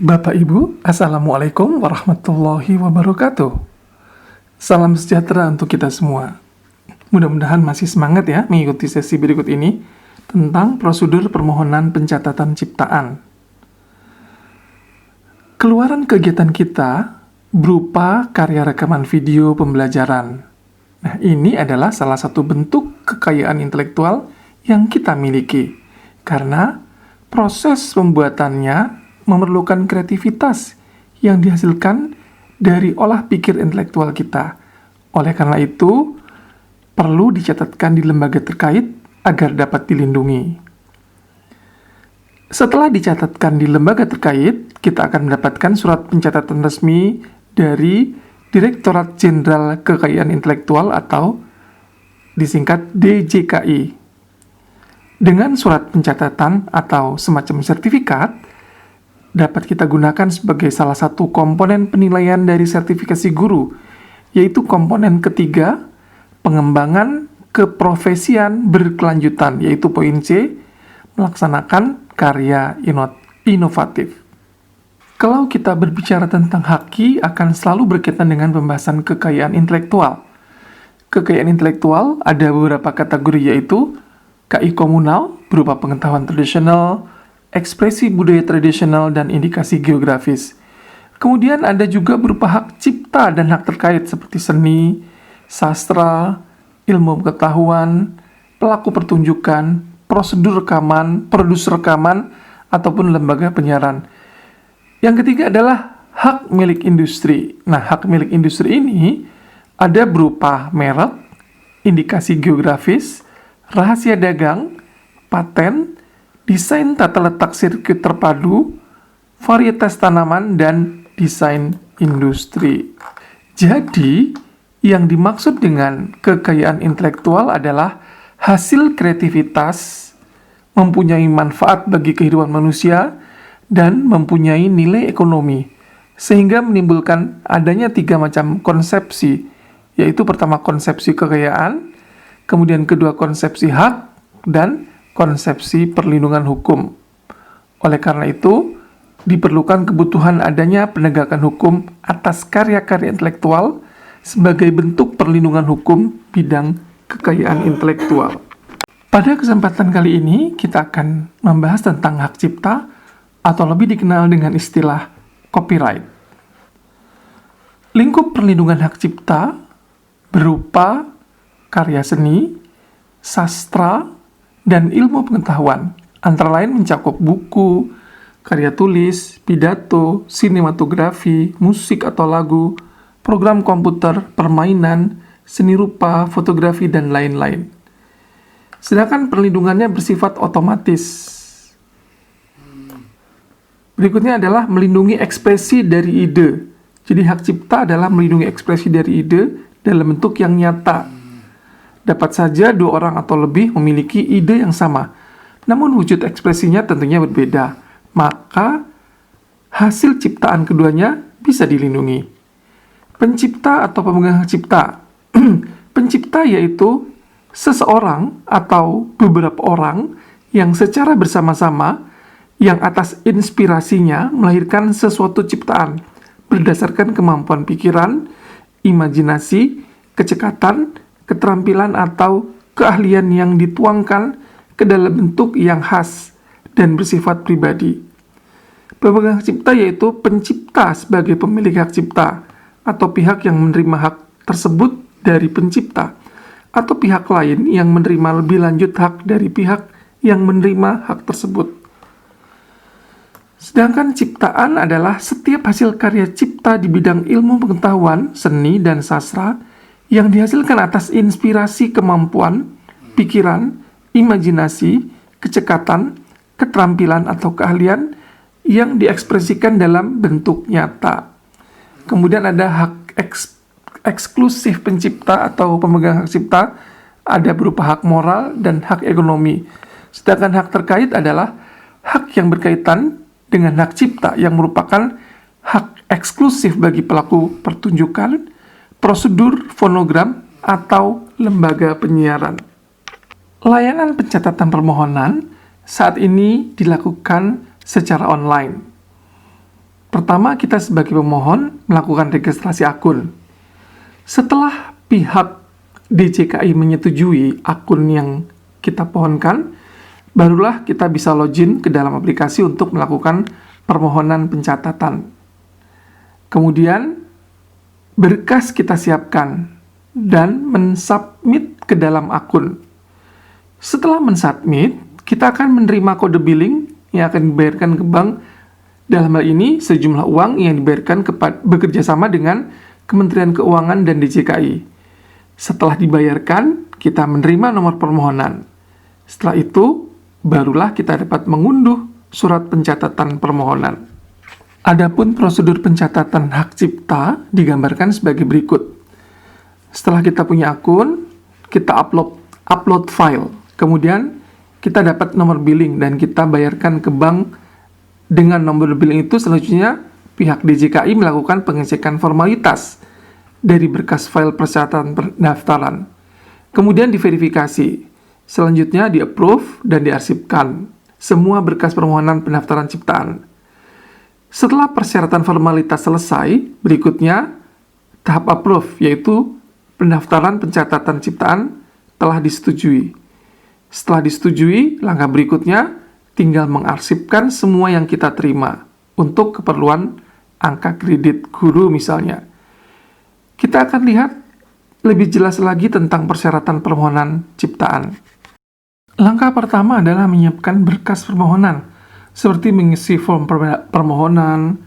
Bapak Ibu, Assalamualaikum warahmatullahi wabarakatuh. Salam sejahtera untuk kita semua. Mudah-mudahan masih semangat ya mengikuti sesi berikut ini tentang prosedur permohonan pencatatan ciptaan. Keluaran kegiatan kita berupa karya rekaman video pembelajaran. Nah, ini adalah salah satu bentuk kekayaan intelektual yang kita miliki, karena proses pembuatannya memerlukan kreativitas yang dihasilkan dari olah pikir intelektual kita. Oleh karena itu, perlu dicatatkan di lembaga terkait agar dapat dilindungi. Setelah dicatatkan di lembaga terkait, kita akan mendapatkan surat pencatatan resmi dari Direktorat Jenderal Kekayaan Intelektual atau disingkat DJKI. Dengan surat pencatatan atau semacam sertifikat, dapat kita gunakan sebagai salah satu komponen penilaian dari sertifikasi guru, yaitu komponen ketiga, pengembangan keprofesian berkelanjutan, yaitu poin C, melaksanakan karya inovatif. Kalau kita berbicara tentang haki, akan selalu berkaitan dengan pembahasan kekayaan intelektual. Kekayaan intelektual ada beberapa kategori, yaitu KI komunal, berupa pengetahuan tradisional, ekspresi budaya tradisional, dan indikasi geografis. Kemudian ada juga berupa hak cipta dan hak terkait seperti seni, sastra, ilmu pengetahuan, pelaku pertunjukan, prosedur rekaman, produser rekaman, ataupun lembaga penyiaran. Yang ketiga adalah hak milik industri. Nah, hak milik industri ini ada berupa merek, indikasi geografis, rahasia dagang, paten, desain tata letak sirkuit terpadu, varietas tanaman, dan desain industri. Jadi, yang dimaksud dengan kekayaan intelektual adalah hasil kreativitas, mempunyai manfaat bagi kehidupan manusia, dan mempunyai nilai ekonomi, sehingga menimbulkan adanya 3 macam konsepsi, yaitu pertama konsepsi kekayaan, kemudian kedua konsepsi hak, dan konsepsi perlindungan hukum. Oleh karena itu, diperlukan kebutuhan adanya penegakan hukum atas karya-karya intelektual sebagai bentuk perlindungan hukum bidang kekayaan intelektual. Pada kesempatan kali ini, kita akan membahas tentang hak cipta atau lebih dikenal dengan istilah copyright. Lingkup perlindungan hak cipta berupa karya seni, sastra, dan ilmu pengetahuan, antara lain mencakup buku, karya tulis, pidato, sinematografi, musik atau lagu, program komputer, permainan, seni rupa, fotografi, dan lain-lain. Sedangkan perlindungannya bersifat otomatis. Berikutnya adalah melindungi ekspresi dari ide. Jadi hak cipta adalah melindungi ekspresi dari ide dalam bentuk yang nyata. Dapat saja 2 orang atau lebih memiliki ide yang sama, namun wujud ekspresinya tentunya berbeda. Maka, hasil ciptaan keduanya bisa dilindungi. Pencipta atau pemegang hak cipta. Pencipta yaitu seseorang atau beberapa orang yang secara bersama-sama, yang atas inspirasinya melahirkan sesuatu ciptaan, berdasarkan kemampuan pikiran, imajinasi, kecekatan, keterampilan atau keahlian yang dituangkan ke dalam bentuk yang khas dan bersifat pribadi. Pemegang hak cipta yaitu pencipta sebagai pemilik hak cipta, atau pihak yang menerima hak tersebut dari pencipta, atau pihak lain yang menerima lebih lanjut hak dari pihak yang menerima hak tersebut. Sedangkan ciptaan adalah setiap hasil karya cipta di bidang ilmu pengetahuan, seni, dan sastra yang dihasilkan atas inspirasi kemampuan, pikiran, imajinasi, kecekatan, keterampilan atau keahlian yang diekspresikan dalam bentuk nyata. Kemudian ada hak eksklusif pencipta atau pemegang hak cipta, ada berupa hak moral dan hak ekonomi. Sedangkan hak terkait adalah hak yang berkaitan dengan hak cipta yang merupakan hak eksklusif bagi pelaku pertunjukan, prosedur fonogram, atau lembaga penyiaran. Layanan pencatatan permohonan saat ini dilakukan secara online. Pertama, kita sebagai pemohon melakukan registrasi akun. Setelah pihak DJKI menyetujui akun yang kita pohonkan, barulah kita bisa login ke dalam aplikasi untuk melakukan permohonan pencatatan. Kemudian, berkas kita siapkan dan mensubmit ke dalam akun. Setelah mensubmit, kita akan menerima kode billing yang akan dibayarkan ke bank. Dalam hal ini, sejumlah uang yang dibayarkan bekerja sama dengan Kementerian Keuangan dan DJKI. Setelah dibayarkan, kita menerima nomor permohonan. Setelah itu, barulah kita dapat mengunduh surat pencatatan permohonan. Adapun prosedur pencatatan hak cipta digambarkan sebagai berikut. Setelah kita punya akun, kita upload file. Kemudian, kita dapat nomor billing dan kita bayarkan ke bank. Dengan nomor billing itu, selanjutnya pihak DJKI melakukan pengecekan formalitas dari berkas file persyaratan pendaftaran. Kemudian diverifikasi. Selanjutnya di-approve dan diarsipkan semua berkas permohonan pendaftaran ciptaan. Setelah persyaratan formalitas selesai, berikutnya tahap approve, yaitu pendaftaran pencatatan ciptaan telah disetujui. Setelah disetujui, langkah berikutnya tinggal mengarsipkan semua yang kita terima untuk keperluan angka kredit guru misalnya. Kita akan lihat lebih jelas lagi tentang persyaratan permohonan ciptaan. Langkah pertama adalah menyiapkan berkas permohonan, seperti mengisi form permohonan,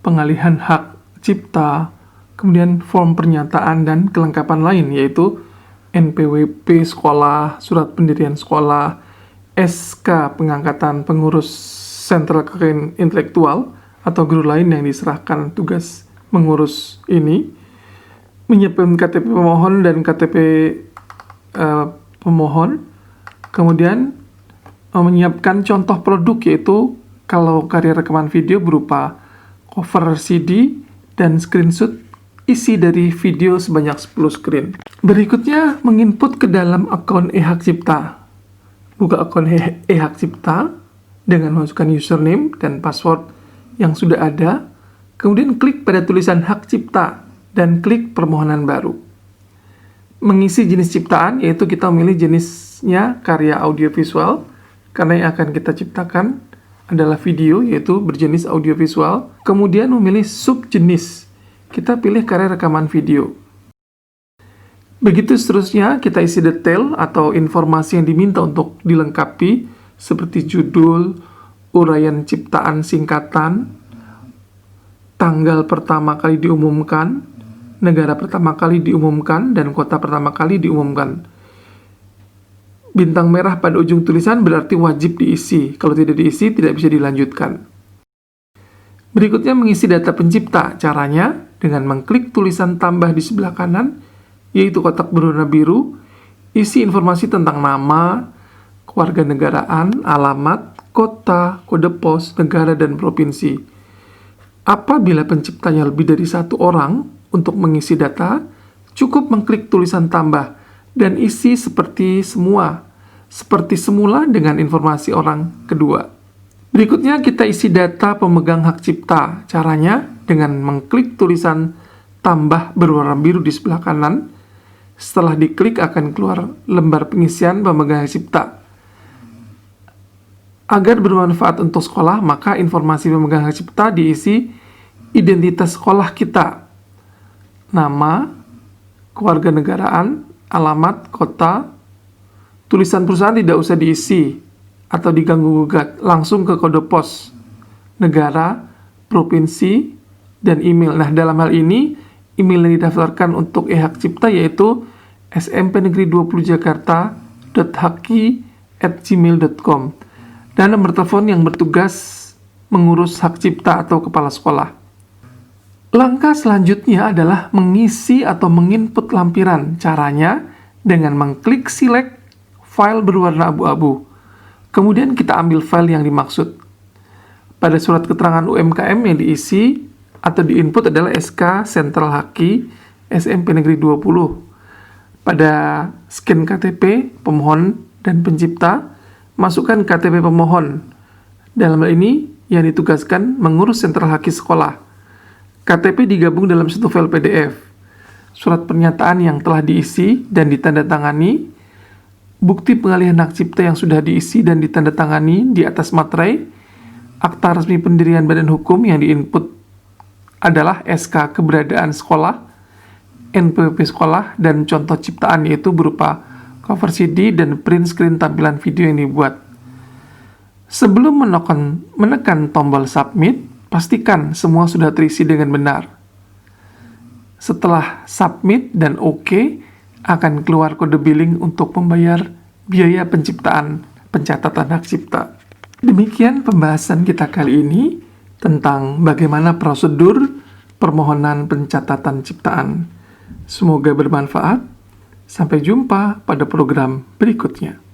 pengalihan hak cipta, kemudian form pernyataan dan kelengkapan lain, yaitu NPWP sekolah, surat pendirian sekolah, SK pengangkatan pengurus sentral kekayaan intelektual atau guru lain yang diserahkan tugas mengurus ini, menyiapkan KTP pemohon dan KTP pemohon, kemudian menyiapkan contoh produk, yaitu kalau karya rekaman video berupa cover CD dan screenshot isi dari video sebanyak 10 screen. Berikutnya, menginput ke dalam akun e-hak cipta. Buka akun e-hak cipta dengan memasukkan username dan password yang sudah ada, kemudian klik pada tulisan hak cipta dan klik permohonan baru. Mengisi jenis ciptaan, yaitu kita memilih jenisnya karya audiovisual, karena yang akan kita ciptakan adalah video, yaitu berjenis audiovisual. Kemudian memilih subjenis, kita pilih karya rekaman video. Begitu seterusnya, kita isi detail atau informasi yang diminta untuk dilengkapi, seperti judul, uraian ciptaan singkatan, tanggal pertama kali diumumkan, negara pertama kali diumumkan, dan kota pertama kali diumumkan. Bintang merah pada ujung tulisan berarti wajib diisi. Kalau tidak diisi, tidak bisa dilanjutkan. Berikutnya mengisi data pencipta. Caranya dengan mengklik tulisan tambah di sebelah kanan, yaitu kotak berwarna biru, isi informasi tentang nama, kewarganegaraan, alamat, kota, kode pos, negara, dan provinsi. Apabila penciptanya lebih dari satu orang, untuk mengisi data, cukup mengklik tulisan tambah dan isi seperti semula dengan informasi orang kedua. Berikutnya kita isi data pemegang hak cipta. Caranya dengan mengklik tulisan tambah berwarna biru di sebelah kanan. Setelah diklik akan keluar lembar pengisian pemegang hak cipta. Agar bermanfaat untuk sekolah, maka informasi pemegang hak cipta diisi identitas sekolah kita. Nama, kewarganegaraan, alamat, kota. Tulisan perusahaan tidak usah diisi atau diganggu-gugat, langsung ke kode pos, negara, provinsi, dan email. Nah, dalam hal ini, email yang didaftarkan untuk e-hak cipta yaitu smp-negeri20jakarta.haki@gmail.com, dan nomor telepon yang bertugas mengurus hak cipta atau kepala sekolah. Langkah selanjutnya adalah mengisi atau menginput lampiran. Caranya dengan mengklik select file berwarna abu-abu. Kemudian kita ambil file yang dimaksud. Pada surat keterangan UMKM yang diisi atau diinput adalah SK Sentral Haki SMP Negeri 20. Pada scan KTP pemohon dan pencipta, masukkan KTP pemohon. Dalam hal ini, yang ditugaskan mengurus sentral haki sekolah. KTP digabung dalam satu file PDF. Surat pernyataan yang telah diisi dan ditandatangani, bukti pengalihan hak cipta yang sudah diisi dan ditandatangani di atas materai, akta resmi pendirian badan hukum yang diinput adalah SK keberadaan sekolah, NPWP sekolah, dan contoh ciptaan yaitu berupa cover CD dan print screen tampilan video yang dibuat. Sebelum menekan tombol submit, pastikan semua sudah terisi dengan benar. Setelah submit dan OK, akan keluar kode billing untuk membayar biaya penciptaan pencatatan hak cipta. Demikian pembahasan kita kali ini tentang bagaimana prosedur permohonan pencatatan ciptaan. Semoga bermanfaat. Sampai jumpa pada program berikutnya.